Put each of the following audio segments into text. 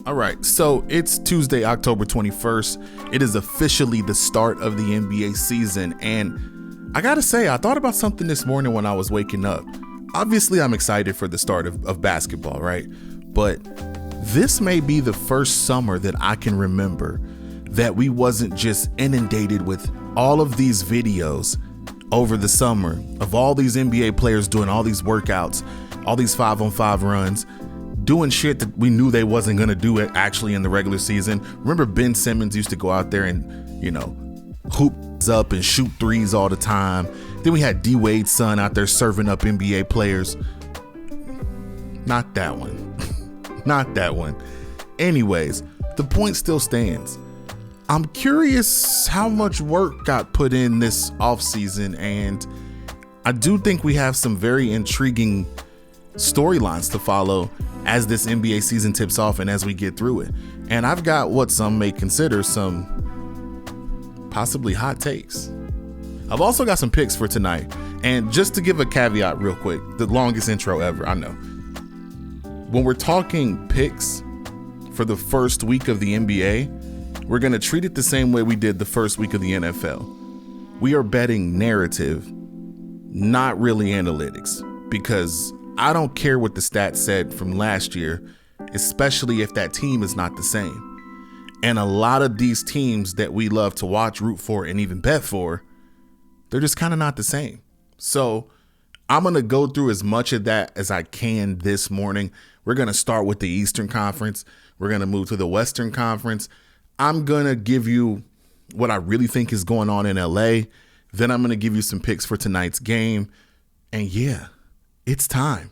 All right, so it's Tuesday, October 21st. It is officially the start of the NBA season, and I gotta say, I thought about something this morning when I was waking up. Obviously, I'm excited for the start of basketball, right? But this may be the first summer that I can remember that we wasn't just inundated with all of these videos over the summer of all these NBA players doing all these workouts, all these 5-on-5 runs, doing shit that we knew they wasn't going to do it actually in the regular season. Remember Ben Simmons used to go out there and, hoop up and shoot threes all the time. Then we had D Wade's son out there serving up NBA players. Not that one. Not that one. Anyways, the point still stands. I'm curious how much work got put in this offseason, and I do think we have some very intriguing storylines to follow as this NBA season tips off and as we get through it. And I've got what some may consider some possibly hot takes. I've also got some picks for tonight. And just to give a caveat real quick, the longest intro ever, I know. When we're talking picks for the first week of the NBA, we're going to treat it the same way we did the first week of the NFL. We are betting narrative, not really analytics, because I don't care what the stats said from last year, especially if that team is not the same. And a lot of these teams that we love to watch, root for, and even bet for, they're just kind of not the same. So I'm going to go through as much of that as I can this morning. We're going to start with the Eastern Conference. We're going to move to the Western Conference. I'm going to give you what I really think is going on in LA. Then I'm going to give you some picks for tonight's game. And yeah, it's time.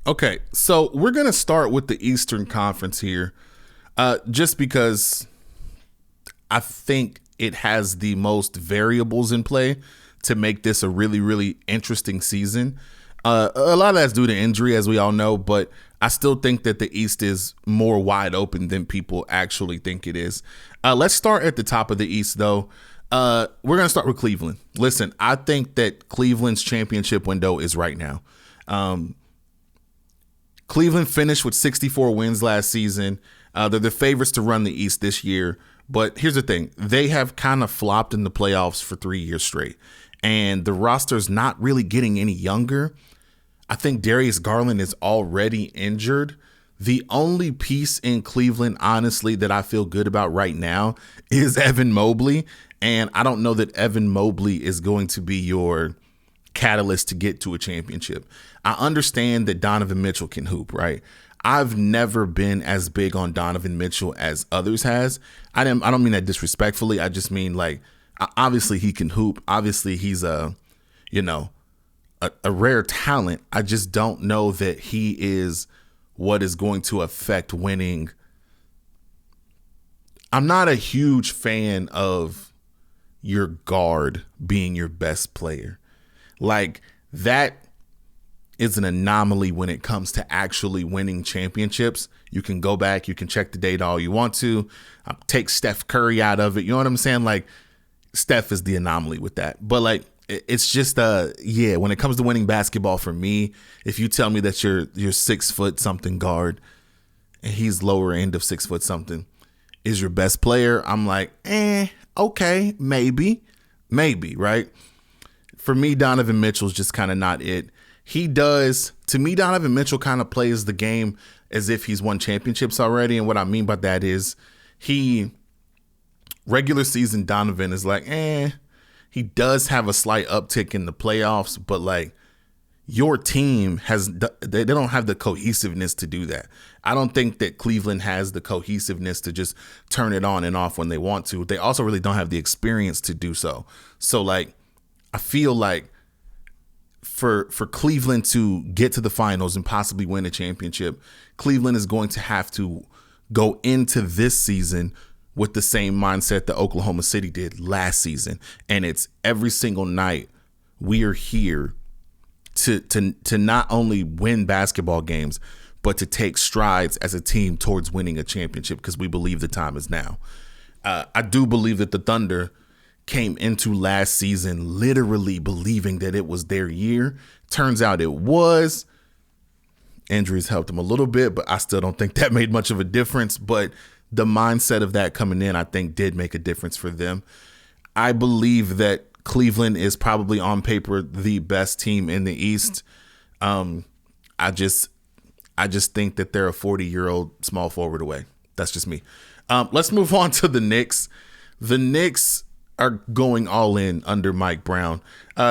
Okay, so we're going to start with the Eastern Conference here, just because I think it has the most variables in play to make this a really, really interesting season. A lot of that's due to injury, as we all know, but I still think that the East is more wide open than people actually think it is. Let's start at the top of the East, though. We're going to start with Cleveland. Listen, I think that Cleveland's championship window is right now. Cleveland finished with 64 wins last season. They're the favorites to run the East this year. But here's the thing. They have kind of flopped in the playoffs for 3 years straight. And the roster's not really getting any younger. I think Darius Garland is already injured. The only piece in Cleveland, honestly, that I feel good about right now is Evan Mobley. And I don't know that Evan Mobley is going to be your catalyst to get to a championship. I understand that Donovan Mitchell can hoop, right? I've never been as big on Donovan Mitchell as others has. I don't mean that disrespectfully. I just mean, like, obviously he can hoop. Obviously he's a rare talent. I just don't know that he is what is going to affect winning. I'm not a huge fan of your guard being your best player. Like, that is an anomaly when it comes to actually winning championships. You can go back, you can check the data all you want to, take Steph Curry out of it. You know what I'm saying? Like, Steph is the anomaly with that. But, like, it's just, when it comes to winning basketball for me, if you tell me that you're 6 foot something guard and he's lower end of 6 foot something is your best player, I'm like, okay, maybe, right? For me, Donovan Mitchell's just kind of not it. To me, Donovan Mitchell kind of plays the game as if he's won championships already. And what I mean by that is regular season Donovan is like, he does have a slight uptick in the playoffs, but like, your team they don't have the cohesiveness to do that. I don't think that Cleveland has the cohesiveness to just turn it on and off when they want to. They also really don't have the experience to do so. So like, I feel like for Cleveland to get to the finals and possibly win a championship, Cleveland is going to have to go into this season with the same mindset that Oklahoma City did last season. And it's every single night we are here to not only win basketball games, but to take strides as a team towards winning a championship, because we believe the time is now. I do believe that the Thunder came into last season literally believing that it was their year. Turns out it was. Injuries helped them a little bit, but I still don't think that made much of a difference. But the mindset of that coming in, I think, did make a difference for them. I believe that Cleveland is probably on paper the best team in the East. I just think that they're a 40-year-old small forward away. That's just me. Let's move on to the Knicks. The Knicks are going all in under Mike Brown.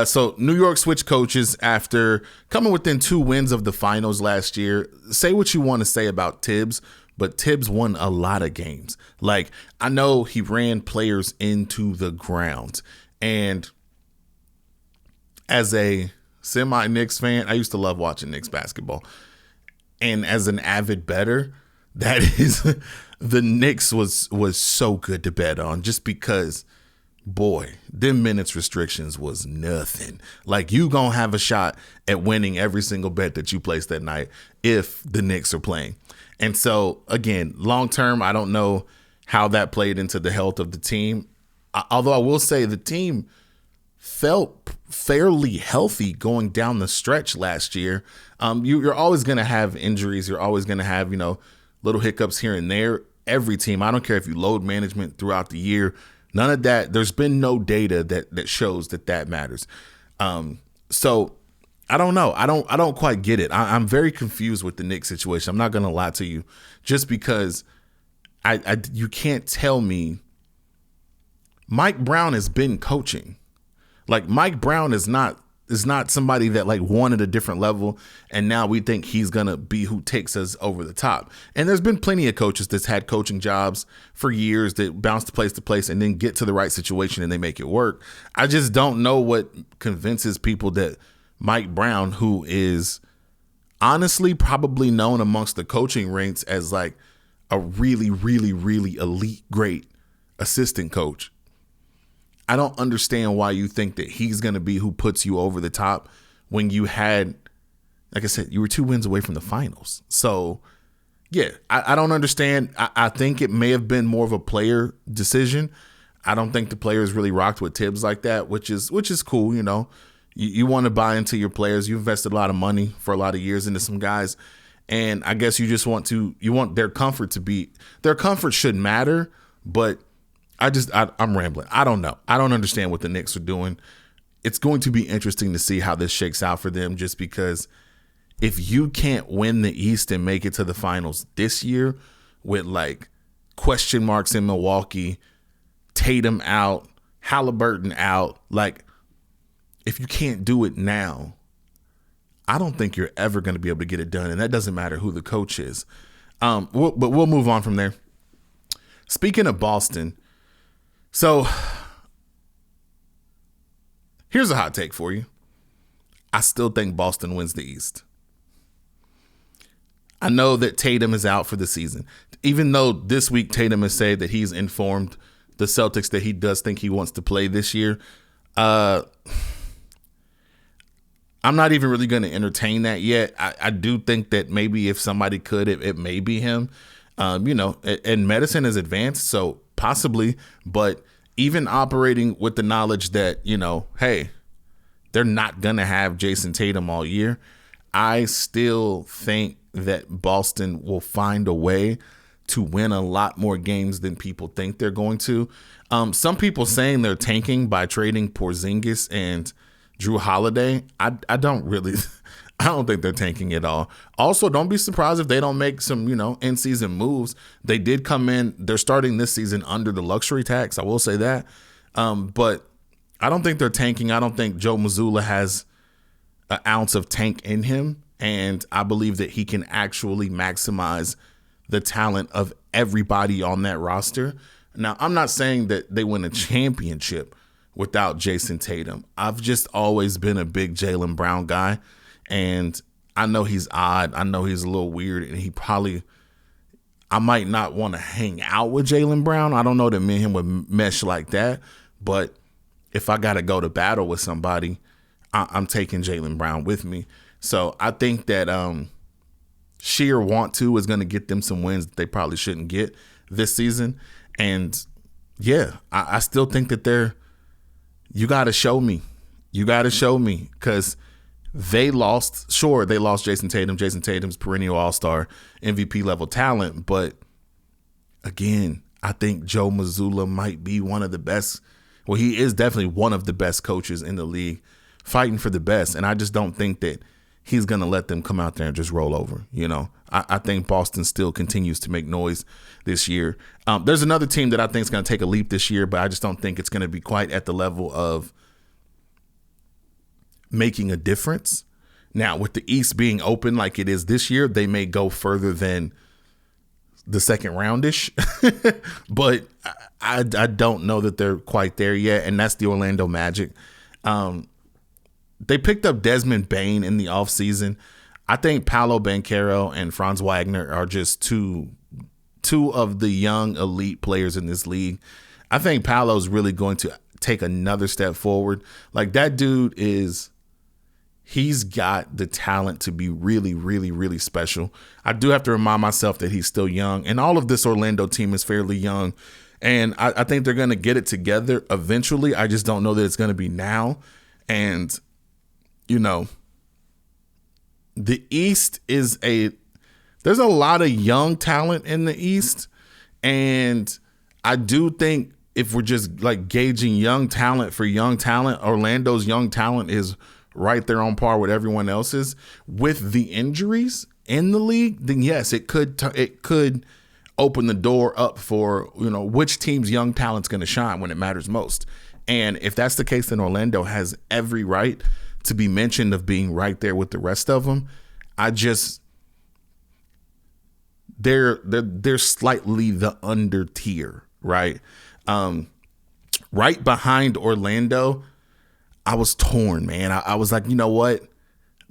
So New York switched coaches after coming within 2 wins of the finals last year. Say what you want to say about Tibbs, but Tibbs won a lot of games. Like, I know he ran players into the ground. And as a semi-Knicks fan, I used to love watching Knicks basketball. And as an avid bettor, that is the Knicks was so good to bet on, just because, boy, them minutes restrictions was nothing. Like, you gonna have a shot at winning every single bet that you place that night if the Knicks are playing. And so, again, long term, I don't know how that played into the health of the team. Although I will say the team felt fairly healthy going down the stretch last year. You're always going to have injuries. You're always going to have, little hiccups here and there. Every team, I don't care if you load management throughout the year, none of that. There's been no data that shows that matters. So I don't know. I don't quite get it. I'm very confused with the Knicks situation. I'm not going to lie to you, just because you can't tell me Mike Brown has been coaching. Like, Mike Brown is not somebody that like wanted a different level, and now we think he's gonna be who takes us over the top. And there's been plenty of coaches that's had coaching jobs for years that bounce to place and then get to the right situation and they make it work. I just don't know what convinces people that Mike Brown, who is honestly probably known amongst the coaching ranks as like a really, really, really elite, great assistant coach, I don't understand why you think that he's going to be who puts you over the top when you had, like I said, you were 2 wins away from the finals. So, yeah, I don't understand. I think it may have been more of a player decision. I don't think the players really rocked with Tibbs like that, which is cool. You want to buy into your players. You invested a lot of money for a lot of years into some guys, and I guess you want their comfort their comfort should matter, but I'm rambling. I don't know. I don't understand what the Knicks are doing. It's going to be interesting to see how this shakes out for them, just because if you can't win the East and make it to the finals this year with like question marks in Milwaukee, Tatum out, Halliburton out, like, if you can't do it now, I don't think you're ever going to be able to get it done. And that doesn't matter who the coach is. But we'll move on from there. Speaking of Boston, so here's a hot take for you. I still think Boston wins the East. I know that Tatum is out for the season, even though this week Tatum has said that he's informed the Celtics that he does think he wants to play this year. I'm not even really going to entertain that yet. I do think that maybe if somebody could, it may be him. And medicine is advanced, so possibly, but even operating with the knowledge that, hey, they're not going to have Jayson Tatum all year, I still think that Boston will find a way to win a lot more games than people think they're going to. Some people saying they're tanking by trading Porzingis and Drew Holiday. I don't think they're tanking at all. Also, don't be surprised if they don't make some, in-season moves. They did come in. They're starting this season under the luxury tax. I will say that. But I don't think they're tanking. I don't think Joe Mazzulla has an ounce of tank in him. And I believe that he can actually maximize the talent of everybody on that roster. Now, I'm not saying that they win a championship without Jayson Tatum. I've just always been a big Jaylen Brown guy. And I know he's odd. I know he's a little weird. And I might not want to hang out with Jaylen Brown. I don't know that me and him would mesh like that. But if I got to go to battle with somebody, I'm taking Jaylen Brown with me. So I think that sheer want to is going to get them some wins that they probably shouldn't get this season. And yeah, I still think that you got to show me. You got to show me, because They lost Jayson Tatum. Jayson Tatum's perennial all-star MVP level talent. But again, I think Joe Mazzulla might be one of the best. Well, he is definitely one of the best coaches in the league, fighting for the best. And I just don't think that he's going to let them come out there and just roll over. I think Boston still continues to make noise this year. There's another team that I think is going to take a leap this year, but I just don't think it's going to be quite at the level of making a difference. Now, with the East being open like it is this year, they may go further than the second roundish, but I don't know that they're quite there yet. And that's the Orlando Magic. They picked up Desmond Bane in the offseason. I think Paolo Banchero and Franz Wagner are just two of the young elite players in this league. I think Paolo's really going to take another step forward. Like, that dude he's got the talent to be really, really, really special. I do have to remind myself that he's still young, and all of this Orlando team is fairly young. And I think they're going to get it together eventually. I just don't know that it's going to be now. And, the East there's a lot of young talent in the East. And I do think if we're just like gauging young talent for young talent, Orlando's young talent is right there on par with everyone else's. With the injuries in the league, then yes, it could open the door up for, which team's young talent's going to shine when it matters most. And if that's the case, then Orlando has every right to be mentioned of being right there with the rest of them. They're slightly the under tier, right? Right behind Orlando, I was torn, man. I was like, you know what?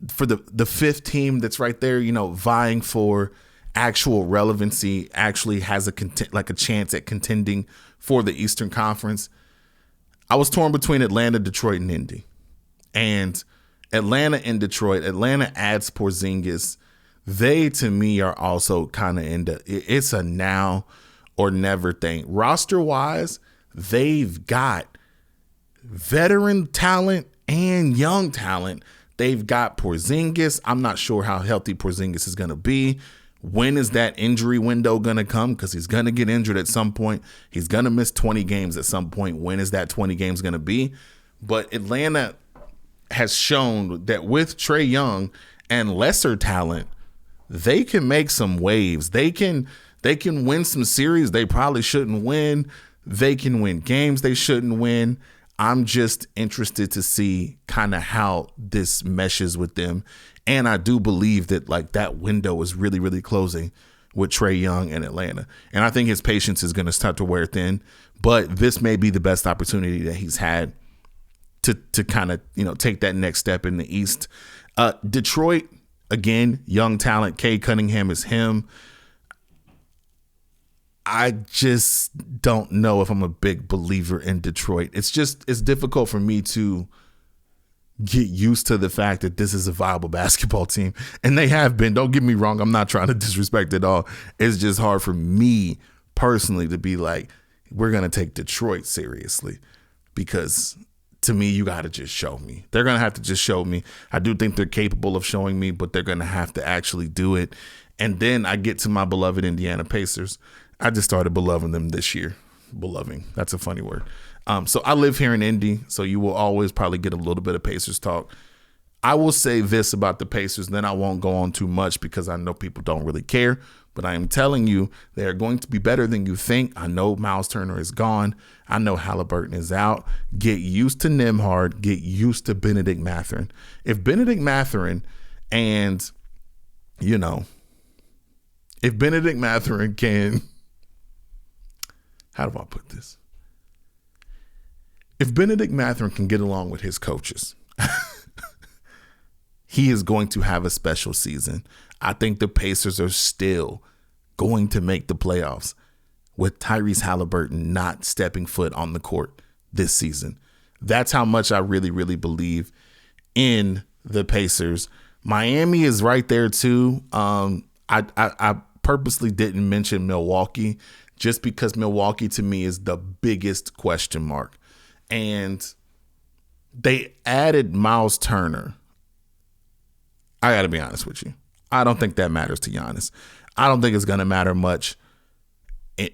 For the fifth team that's right there, vying for actual relevancy, actually has a chance at contending for the Eastern Conference. I was torn between Atlanta, Detroit, and Indy. And Atlanta and Detroit, Atlanta adds Porzingis. They, to me, are also kind of it's a now or never thing. Roster-wise, they've got veteran talent and young talent. They've got Porzingis. I'm not sure how healthy Porzingis is going to be. When is that injury window going to come? Because he's going to get injured at some point. He's going to miss 20 games at some point. When is that 20 games going to be? But Atlanta has shown that with Trae Young and lesser talent, they can make some waves. They can win some series they probably shouldn't win. They can win games they shouldn't win. I'm just interested to see kind of how this meshes with them. And I do believe that that window is really, really closing with Trae Young and Atlanta. And I think his patience is going to start to wear thin. But this may be the best opportunity that he's had to kind of, take that next step in the East. Detroit, again, young talent. Cade Cunningham is him. I just don't know if I'm a big believer in Detroit. It's difficult for me to get used to the fact that this is a viable basketball team. And they have been. Don't get me wrong. I'm not trying to disrespect it all. It's just hard for me personally to be like, we're going to take Detroit seriously, because to me, you got to just show me. They're going to have to just show me. I do think they're capable of showing me, but they're going to have to actually do it. And then I get to my beloved Indiana Pacers. I just started beloving them this year. Beloving. That's a funny word. So I live here in Indy, so you will always probably get a little bit of Pacers talk. I will say this about the Pacers, then I won't go on too much because I know people don't really care. But I am telling you, they are going to be better than you think. I know Miles Turner is gone. I know Halliburton is out. Get used to Nembhard. Get used to Benedict Mathurin. If Benedict Mathurin and, if Benedict Mathurin can, how do I put this? If Benedict Mathurin can get along with his coaches, he is going to have a special season. I think the Pacers are still going to make the playoffs with Tyrese Halliburton not stepping foot on the court this season. That's how much I really, really believe in the Pacers. Miami is right there too. I purposely didn't mention Milwaukee just because Milwaukee to me is the biggest question mark. And they added Miles Turner I got to be honest with you. I don't think that matters to Giannis. I don't think it's going to matter much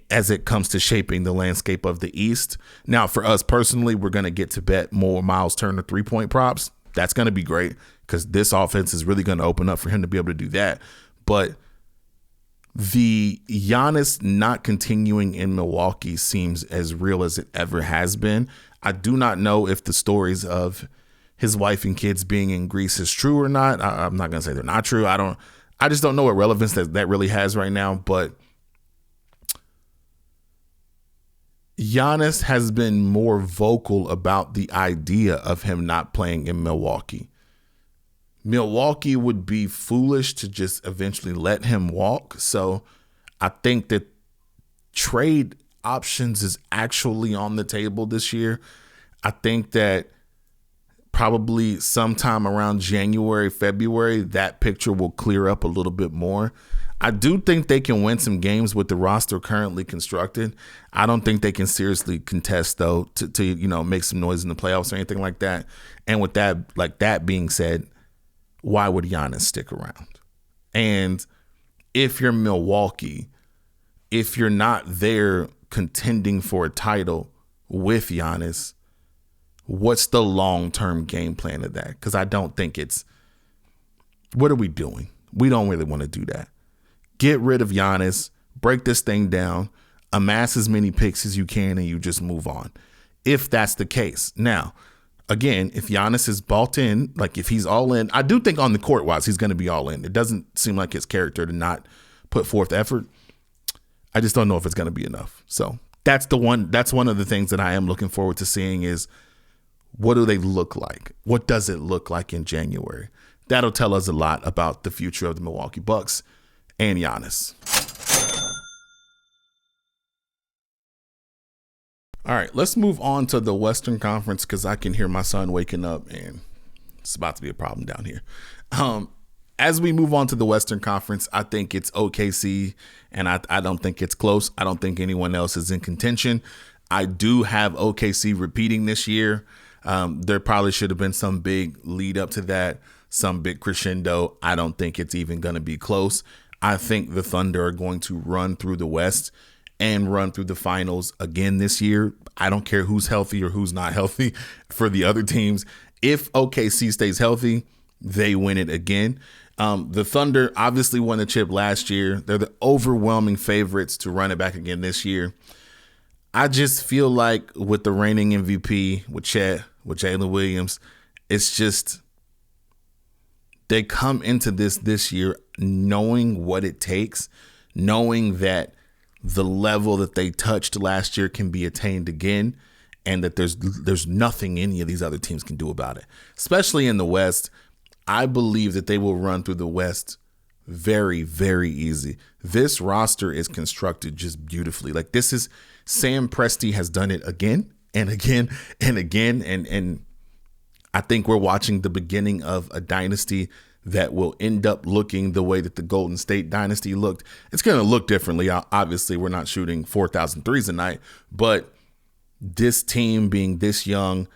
as it comes to shaping the landscape of the East. Now, for us personally, we're going to get to bet more Miles Turner 3-point props. That's going to be great because this offense is really going to open up for him to be able to do that. But the Giannis not continuing in Milwaukee seems as real as it ever has been. I do not know if the stories of his wife and kids being in Greece is true or not. I'm not going to say they're not true. I just don't know what relevance that really has right now. But Giannis has been more vocal about the idea of him not playing in Milwaukee. Milwaukee would be foolish to just eventually let him walk. So I think that trade options is actually on the table this year. I think that probably sometime around January, February, that picture will clear up a little bit more. I do think they can win some games with the roster currently constructed. I don't think they can seriously contest, though, to make some noise in the playoffs or anything like that. And with that being said, why would Giannis stick around? And if you're Milwaukee, if you're not there contending for a title with Giannis, what's the long-term game plan of that? Because I don't think what are we doing? We don't really want to do that. Get rid of Giannis, break this thing down, amass as many picks as you can, and you just move on. If that's the case. Now, again, if Giannis is bought in, like if he's all in, I do think on the court-wise, he's going to be all in. It doesn't seem like his character to not put forth effort. I just don't know if it's going to be enough. So that's one of the things that I am looking forward to seeing is what do they look like? What does it look like in January? That'll tell us a lot about the future of the Milwaukee Bucks and Giannis. All right, let's move on to the Western Conference because I can hear my son waking up and it's about to be a problem down here. As we move on to the Western Conference, I think it's OKC, and I don't think it's close. I don't think anyone else is in contention. I do have OKC repeating this year. There probably should have been some big lead up to that, some big crescendo. I don't think it's even going to be close. I think the Thunder are going to run through the West and run through the finals again this year. I don't care who's healthy or who's not healthy for the other teams. If OKC stays healthy, they win it again. The Thunder obviously won the chip last year. They're the overwhelming favorites to run it back again this year. I just feel like with the reigning MVP, with Chet, with Jalen Williams, it's just they come into this year knowing what it takes, knowing that the level that they touched last year can be attained again, and that there's nothing any of these other teams can do about it. Especially in the West, I believe that they will run through the West very, very easy. This roster is constructed just beautifully. Like this is Sam Presti has done it again and again and again. And I think we're watching the beginning of a dynasty that will end up looking the way that the Golden State dynasty looked. It's going to look differently. Obviously, we're not shooting 4,000 threes a night, but this team being this young,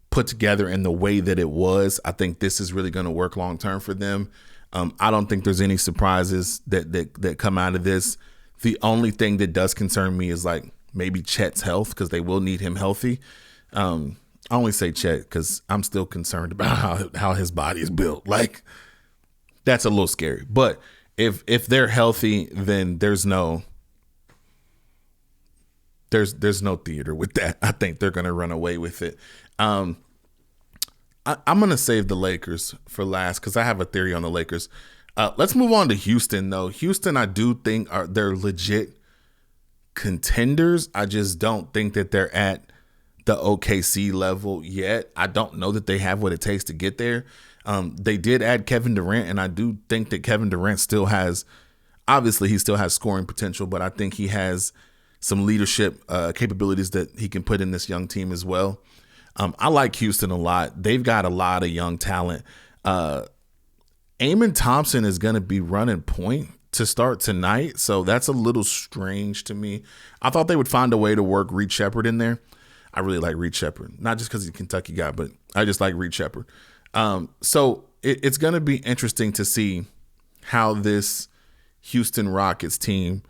put together in the way that it was, I think this is really going to work long term for them. I don't think there's any surprises that come out of this. The only thing that does concern me is like maybe Chet's health because they will need him healthy. I only say Chet because I'm still concerned about how his body is built. Like that's a little scary. But if they're healthy, then there's no theater with that. I think they're going to run away with it. I'm going to save the Lakers for last because I have a theory on the Lakers. Let's move on to Houston, though. Houston, I do think they're legit contenders. I just don't think that they're at the OKC level yet. I don't know that they have what it takes to get there. They did add Kevin Durant, and I do think that Kevin Durant still has, obviously he still has scoring potential, but I think he has some leadership capabilities that he can put in this young team as well. I like Houston a lot. They've got a lot of young talent. Amon Thompson is going to be running point to start tonight, so that's a little strange to me. I thought they would find a way to work Reed Shepherd in there. I really like Reed Shepherd, not just because he's a Kentucky guy, but I just like Reed Shepherd. So it's going to be interesting to see how this Houston Rockets team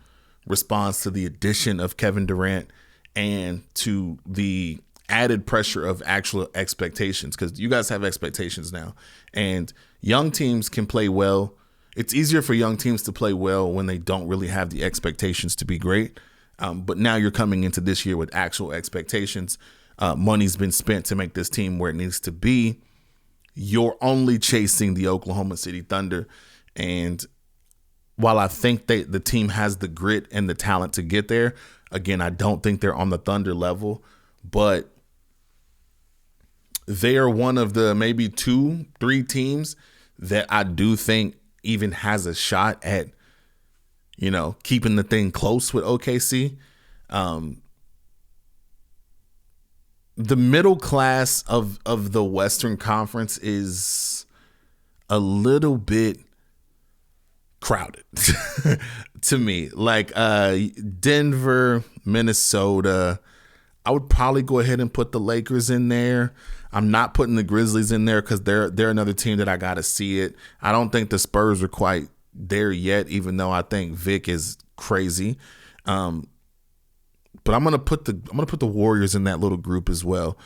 responds to the addition of Kevin Durant and to the added pressure of actual expectations, because you guys have expectations now, and young teams can play well. It's easier for young teams to play well when they don't really have the expectations to be great. But now you're coming into this year with actual expectations. Money's been spent to make this team where it needs to be. You're only chasing the Oklahoma City Thunder. And while I think the team has the grit and the talent to get there, again, I don't think they're on the Thunder level, but they are one of the maybe 2-3 teams that I do think even has a shot at, keeping the thing close with OKC. The middle class of the Western Conference is a little bit crowded to me. Like Denver, Minnesota. I would probably go ahead and put the Lakers in there. I'm not putting the Grizzlies in there because they're another team that I got to see it. I don't think the Spurs are quite there yet, even though I think Vic is crazy. But I'm gonna put the Warriors in that little group as well.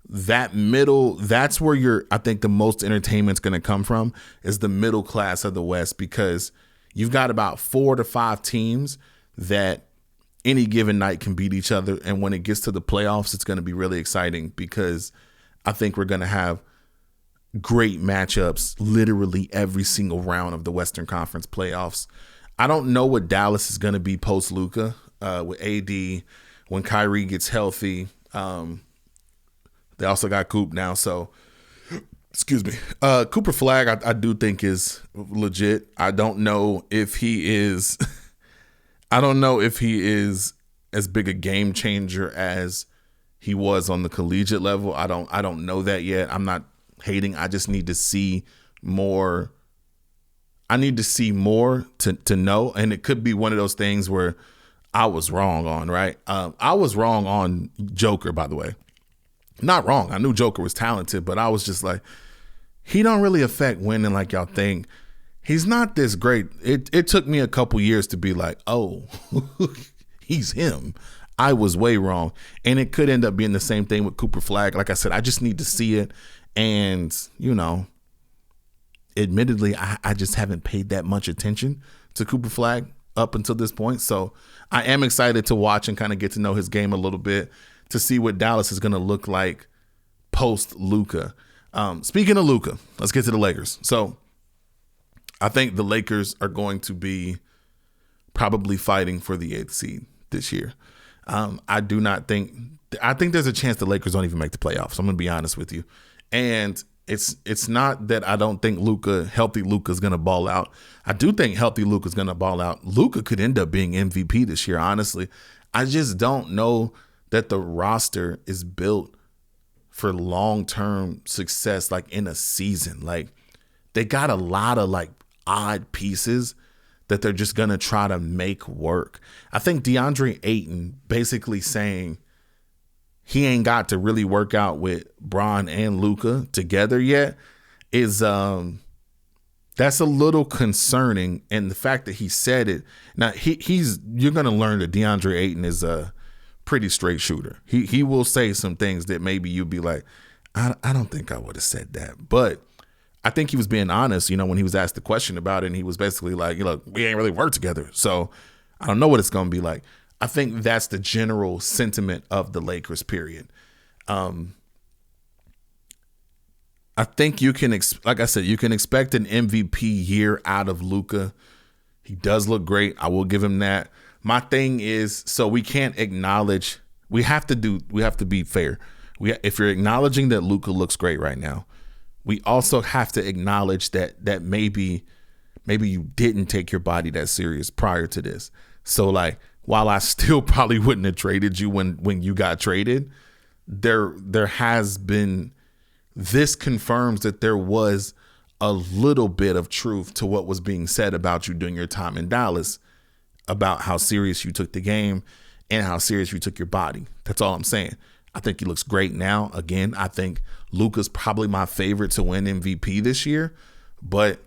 That middle, that's where I think the most entertainment's gonna come from, is the middle class of the West, because you've got about 4 to 5 teams that any given night can beat each other. And when it gets to the playoffs, it's going to be really exciting, because I think we're going to have great matchups literally every single round of the Western Conference playoffs. I don't know what Dallas is going to be post Luka with AD when Kyrie gets healthy. They also got Coop now. So, excuse me. Cooper Flag, I do think is legit. I don't know if he is as big a game changer as he was on the collegiate level. I don't know that yet. I'm not hating. I just need to see more. I need to see more to know. And it could be one of those things where I was wrong on, right? I was wrong on Joker, by the way. Not wrong. I knew Joker was talented, but I was just like, he don't really affect winning like y'all think. He's not this great. It took me a couple years to be like, oh, he's him. I was way wrong. And it could end up being the same thing with Cooper Flag. Like I said, I just need to see it. And, admittedly, I just haven't paid that much attention to Cooper Flag up until this point. So I am excited to watch and kind of get to know his game a little bit, to see what Dallas is going to look like post Luka. Speaking of Luka, let's get to the Lakers. So I think the Lakers are going to be probably fighting for the 8th seed this year. I think there's a chance the Lakers don't even make the playoffs. I'm going to be honest with you. And it's not that I don't think healthy Luka is going to ball out. I do think healthy Luka is going to ball out. Luka could end up being MVP this year, honestly. I just don't know that the roster is built for long-term success, like in a season. Like, they got a lot of like odd pieces that they're just going to try to make work. I think DeAndre Ayton basically saying he ain't got to really work out with Bron and Luka together yet is that's a little concerning. And the fact that he said it, now you're going to learn that DeAndre Ayton is a pretty straight shooter. He will say some things that maybe you'd be like, I don't think I would have said that. But I think he was being honest, when he was asked the question about it, and he was basically like, we ain't really worked together. So I don't know what it's going to be like. I think that's the general sentiment of the Lakers, period. I think you can, like I said, you can expect an MVP year out of Luka. He does look great. I will give him that. My thing is, so we can't acknowledge, we have to be fair. If you're acknowledging that Luka looks great right now, we also have to acknowledge that maybe you didn't take your body that serious prior to this. So like, while I still probably wouldn't have traded you when you got traded, there has been, this confirms that there was a little bit of truth to what was being said about you during your time in Dallas, about how serious you took the game and how serious you took your body. That's all I'm saying. I think he looks great now. Again, I think Luka's probably my favorite to win MVP this year. But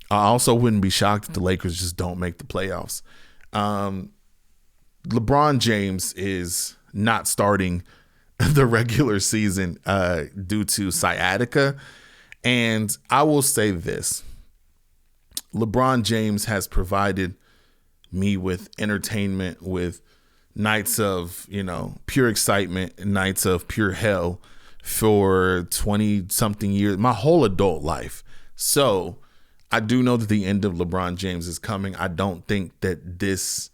I also wouldn't be shocked if the Lakers just don't make the playoffs. LeBron James is not starting the regular season due to sciatica. And I will say this. LeBron James has provided me with entertainment, with nights of, pure excitement, nights of pure hell for 20 something years, my whole adult life. So I do know that the end of LeBron James is coming. I don't think that this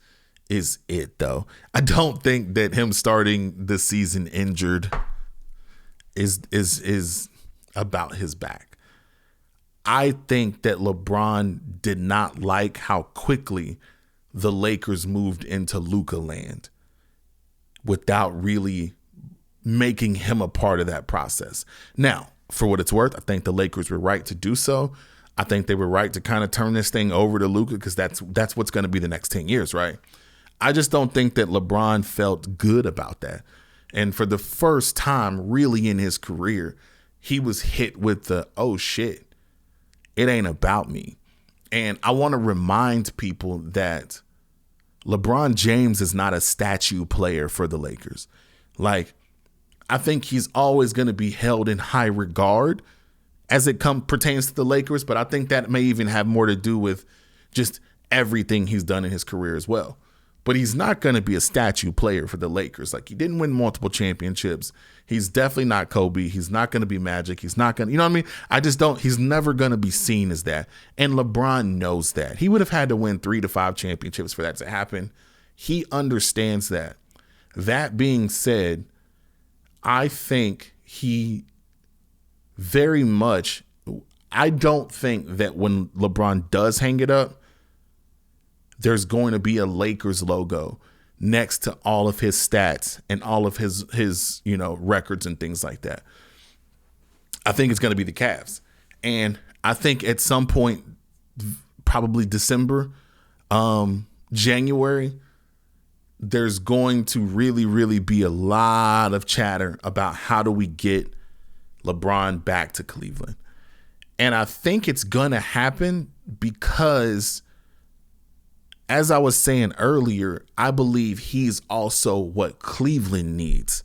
is it, though. I don't think that him starting the season injured is about his back. I think that LeBron did not like how quickly the Lakers moved into Luka land without really making him a part of that process. Now, for what it's worth, I think the Lakers were right to do so. I think they were right to kind of turn this thing over to Luka because that's what's going to be the next 10 years, right? I just don't think that LeBron felt good about that. And for the first time really in his career, he was hit with the, oh shit, it ain't about me. And I want to remind people that LeBron James is not a statue player for the Lakers. Like, I think he's always going to be held in high regard as it pertains to the Lakers, but I think that may even have more to do with just everything he's done in his career as well. But he's not going to be a statue player for the Lakers. Like, he didn't win multiple championships. He's definitely not Kobe. He's not going to be Magic. He's not going to, you know what I mean? He's never going to be seen as that. And LeBron knows that. He would have had to win 3 to 5 championships for that to happen. He understands that. That being said, I think he very much, I don't think that when LeBron does hang it up, there's going to be a Lakers logo next to all of his stats and all of his records and things like that. I think it's going to be the Cavs. And I think at some point, probably December, January, there's going to really, really be a lot of chatter about how do we get LeBron back to Cleveland. And I think it's going to happen because, as I was saying earlier, I believe he's also what Cleveland needs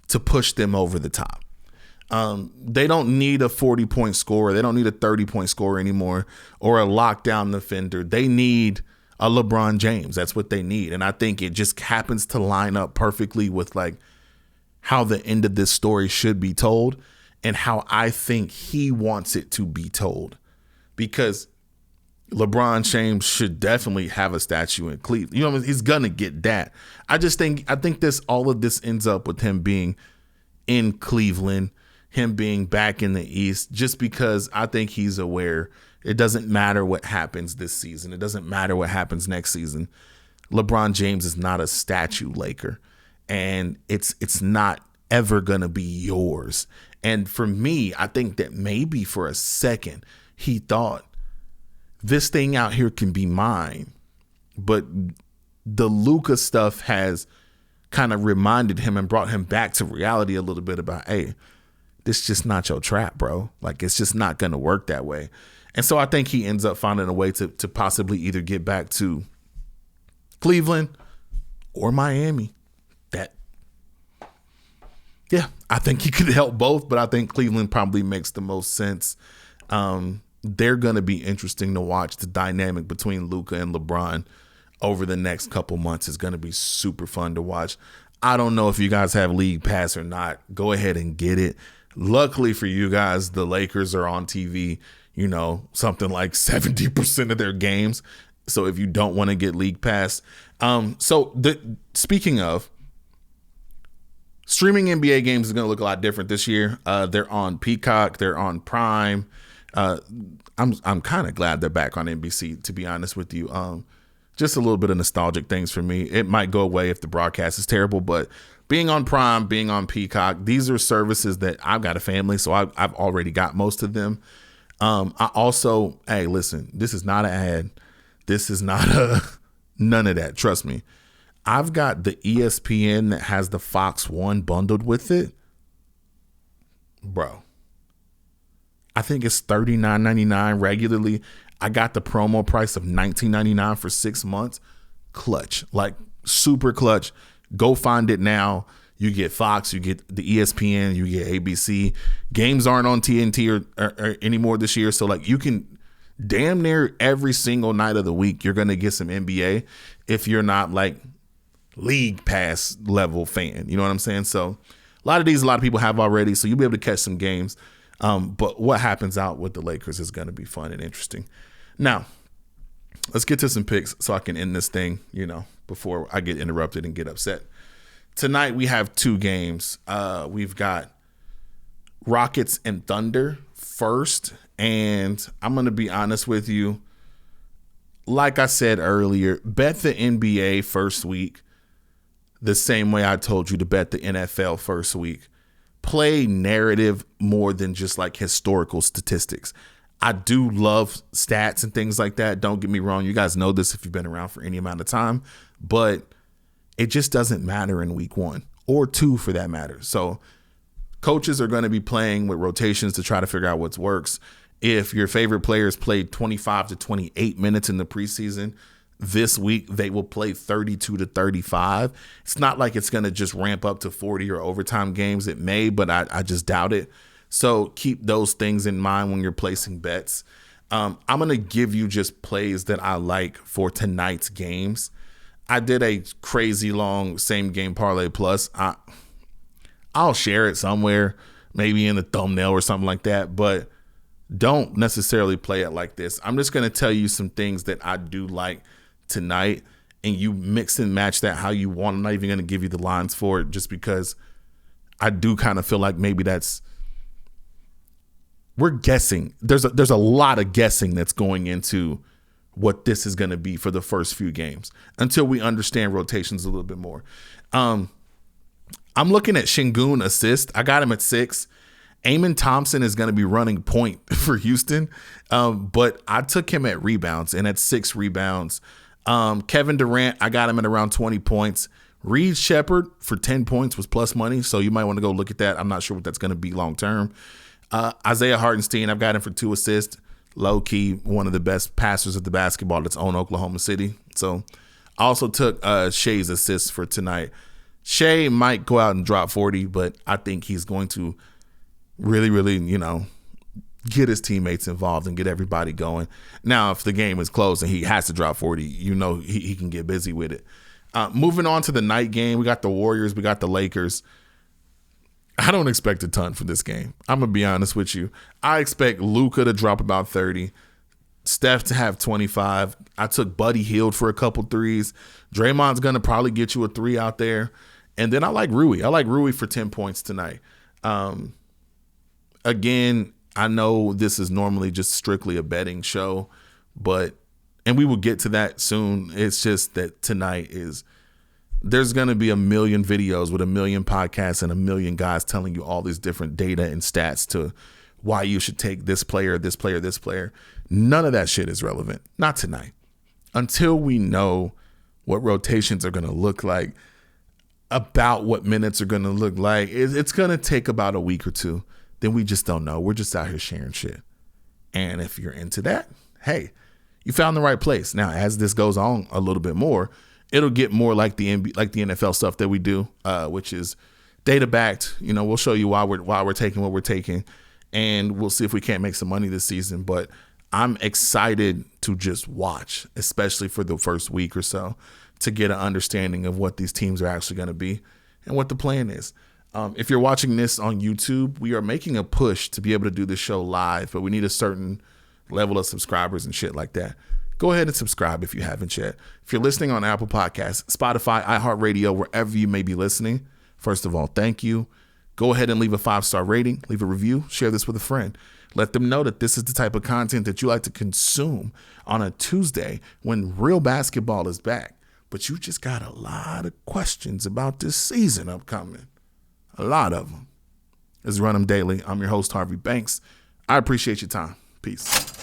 to push them over the top. They don't need a 40-point scorer. They don't need a 30-point scorer anymore or a lockdown defender. They need a LeBron James. That's what they need. And I think it just happens to line up perfectly with like how the end of this story should be told and how I think he wants it to be told. Because LeBron James should definitely have a statue in Cleveland. You know, he's gonna get that. I think all of this ends up with him being in Cleveland, him being back in the East, just because I think he's aware it doesn't matter what happens this season. It doesn't matter what happens next season. LeBron James is not a statue Laker, and it's not ever gonna be yours. And for me, I think that maybe for a second he thought, this thing out here can be mine. But the Luka stuff has kind of reminded him and brought him back to reality a little bit about, hey, this is just not your trap, bro. Like, it's just not going to work that way. And so I think he ends up finding a way to possibly either get back to Cleveland or Miami. I think he could help both, but I think Cleveland probably makes the most sense. They're going to be interesting to watch. The dynamic between Luka and LeBron over the next couple months is going to be super fun to watch. I don't know if you guys have League Pass or not. Go ahead and get it. Luckily for you guys, the Lakers are on TV, something like 70% of their games. So if you don't want to get League Pass. Speaking of, streaming NBA games is going to look a lot different this year. They're on Peacock. They're on Prime. I'm kind of glad they're back on NBC, to be honest with you. Just a little bit of nostalgic things for me. It might go away if the broadcast is terrible, but being on Prime, being on Peacock, these are services that I've got a family, so I've already got most of them. I also, hey, listen, this is not an ad. This is not none of that. Trust me. I've got the ESPN that has the Fox One bundled with it. Bro, I think it's $39.99 regularly. I got the promo price of $19.99 for 6 months. Clutch, like super clutch. Go find it now. You get Fox, you get the ESPN, you get ABC. Games aren't on TNT or anymore this year, so like you can damn near every single night of the week you're gonna get some NBA if you're not like league pass level fan. You know what I'm saying? So a lot of people have already, so you'll be able to catch some games. But what happens out with the Lakers is going to be fun and interesting. Now, let's get to some picks so I can end this thing, before I get interrupted and get upset. Tonight, we have 2 games. We've got Rockets and Thunder first. And I'm going to be honest with you. Like I said earlier, bet the NBA first week the same way I told you to bet the NFL first week. Play narrative more than just like historical statistics. I do love stats and things like that. Don't get me wrong. You guys know this if you've been around for any amount of time, but it just doesn't matter in week 1 or 2 for that matter. So coaches are going to be playing with rotations to try to figure out what works. If your favorite players played 25 to 28 minutes in the preseason, this week they will play 32 to 35. It's not like it's going to just ramp up to 40 or overtime games. It may, but I just doubt it. So keep those things in mind when you're placing bets. I'm going to give you just plays that I like for tonight's games. I did a crazy long same game parlay plus. I'll share it somewhere, maybe in the thumbnail or something like that, but don't necessarily play it like this. I'm just going to tell you some things that I do like tonight, and you mix and match that how you want. I'm not even going to give you the lines for it just because I do kind of feel like maybe we're guessing. There's a lot of guessing that's going into what this is going to be for the first few games until we understand rotations a little bit more. I'm looking at Şengün assist. I got him at 6. Amen Thompson is going to be running point for Houston, but I took him at rebounds and at 6 rebounds. Kevin Durant, I got him at around 20 points. Reed Shepherd for 10 points was plus money, so you might want to go look at that. I'm not sure what that's going to be long term. Isaiah Hartenstein, I've got him for 2 assists. Low key, one of the best passers of the basketball that's on Oklahoma City. So I also took Shai's assists for tonight. Shai might go out and drop 40, but I think he's going to really, really, get his teammates involved and get everybody going. Now, if the game is close and he has to drop 40, he can get busy with it. Moving on to the night game, we got the Warriors, we got the Lakers. I don't expect a ton from this game. I'm going to be honest with you. I expect Luka to drop about 30, Steph to have 25. I took Buddy Hield for a couple threes. Draymond's going to probably get you a 3 out there. And then I like Rui. I like Rui for 10 points tonight. Again, I know this is normally just strictly a betting show, and we will get to that soon. It's just that tonight there's going to be a million videos with a million podcasts and a million guys telling you all these different data and stats to why you should take this player, this player, this player. None of that shit is relevant. Not tonight. Until we know what rotations are going to look like, about what minutes are going to look like, it's going to take about a week or 2. Then we just don't know. We're just out here sharing shit. And if you're into that, hey, you found the right place. Now, as this goes on a little bit more, it'll get more like the NFL stuff that we do, which is data backed. We'll show you why we're taking what we're taking, and we'll see if we can't make some money this season. But I'm excited to just watch, especially for the first week or so, to get an understanding of what these teams are actually going to be and what the plan is. If you're watching this on YouTube, we are making a push to be able to do this show live, but we need a certain level of subscribers and shit like that. Go ahead and subscribe if you haven't yet. If you're listening on Apple Podcasts, Spotify, iHeartRadio, wherever you may be listening, first of all, thank you. Go ahead and leave a 5-star rating, leave a review, share this with a friend. Let them know that this is the type of content that you like to consume on a Tuesday when real basketball is back. But you just got a lot of questions about this season upcoming. A lot of them. It's Run 'em Daily. I'm your host, Harvey Banks. I appreciate your time. Peace.